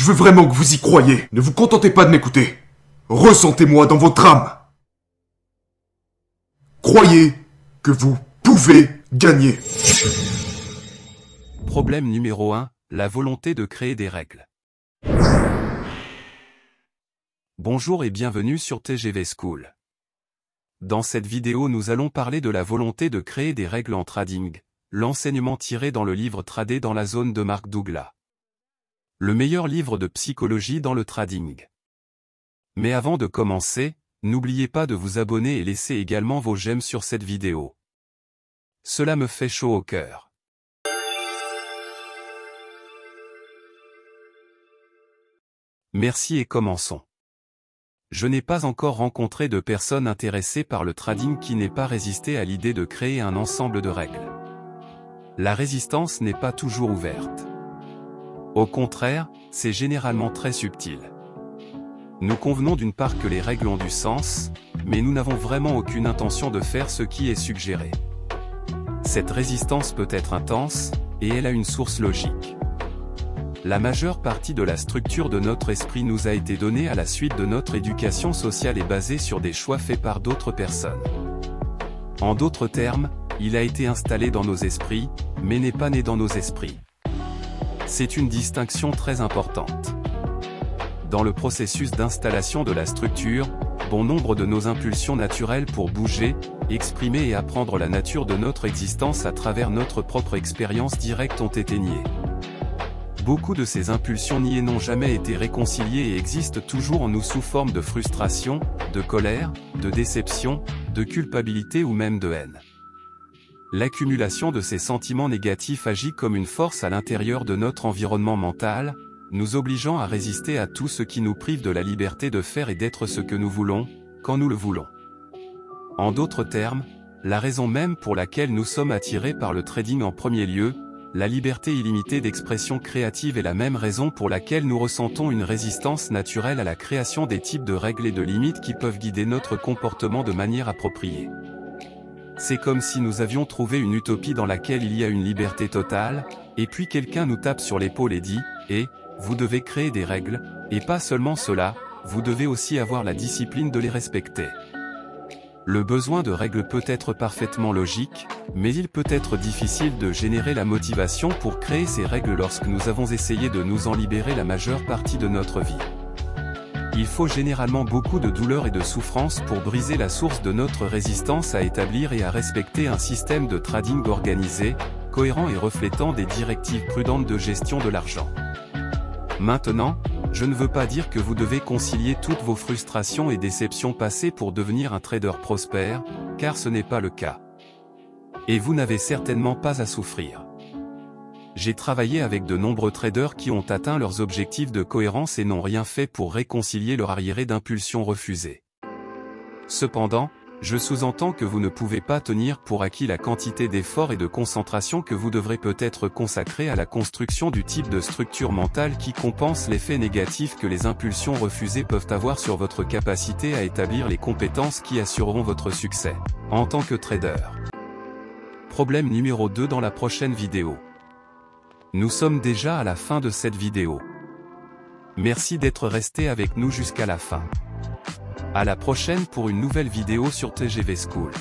veux vraiment que vous y croyiez. Ne vous contentez pas de m'écouter. Ressentez-moi dans votre âme. Croyez que vous pouvez gagner. Problème numéro 1, la volonté de créer des règles. Bonjour et bienvenue sur TGV School. Dans cette vidéo nous allons parler de la volonté de créer des règles en trading, l'enseignement tiré dans le livre Trader dans la zone de Mark Douglas. Le meilleur livre de psychologie dans le trading. Mais avant de commencer, n'oubliez pas de vous abonner et laisser également vos j'aime sur cette vidéo. Cela me fait chaud au cœur. Merci et commençons. Je n'ai pas encore rencontré de personne intéressée par le trading qui n'ait pas résisté à l'idée de créer un ensemble de règles. La résistance n'est pas toujours ouverte. Au contraire, c'est généralement très subtil. Nous convenons d'une part que les règles ont du sens, mais nous n'avons vraiment aucune intention de faire ce qui est suggéré. Cette résistance peut être intense, et elle a une source logique. La majeure partie de la structure de notre esprit nous a été donnée à la suite de notre éducation sociale et basée sur des choix faits par d'autres personnes. En d'autres termes, il a été installé dans nos esprits, mais n'est pas né dans nos esprits. C'est une distinction très importante. Dans le processus d'installation de la structure, bon nombre de nos impulsions naturelles pour bouger, exprimer et apprendre la nature de notre existence à travers notre propre expérience directe ont été niées. Beaucoup de ces impulsions niées n'ont jamais été réconciliées et existent toujours en nous sous forme de frustration, de colère, de déception, de culpabilité ou même de haine. L'accumulation de ces sentiments négatifs agit comme une force à l'intérieur de notre environnement mental, nous obligeant à résister à tout ce qui nous prive de la liberté de faire et d'être ce que nous voulons, quand nous le voulons. En d'autres termes, la raison même pour laquelle nous sommes attirés par le trading en premier lieu, la liberté illimitée d'expression créative est la même raison pour laquelle nous ressentons une résistance naturelle à la création des types de règles et de limites qui peuvent guider notre comportement de manière appropriée. C'est comme si nous avions trouvé une utopie dans laquelle il y a une liberté totale, et puis quelqu'un nous tape sur l'épaule et dit « Eh, vous devez créer des règles, et pas seulement cela, vous devez aussi avoir la discipline de les respecter. » Le besoin de règles peut être parfaitement logique, mais il peut être difficile de générer la motivation pour créer ces règles lorsque nous avons essayé de nous en libérer la majeure partie de notre vie. Il faut généralement beaucoup de douleur et de souffrance pour briser la source de notre résistance à établir et à respecter un système de trading organisé, cohérent et reflétant des directives prudentes de gestion de l'argent. Maintenant, je ne veux pas dire que vous devez concilier toutes vos frustrations et déceptions passées pour devenir un trader prospère, car ce n'est pas le cas. Et vous n'avez certainement pas à souffrir. J'ai travaillé avec de nombreux traders qui ont atteint leurs objectifs de cohérence et n'ont rien fait pour réconcilier leur arriéré d'impulsions refusées. Cependant, je sous-entends que vous ne pouvez pas tenir pour acquis la quantité d'efforts et de concentration que vous devrez peut-être consacrer à la construction du type de structure mentale qui compense l'effet négatif que les impulsions refusées peuvent avoir sur votre capacité à établir les compétences qui assureront votre succès en tant que trader. Problème numéro 2 dans la prochaine vidéo. Nous sommes déjà à la fin de cette vidéo. Merci d'être resté avec nous jusqu'à la fin. À la prochaine pour une nouvelle vidéo sur TGV School.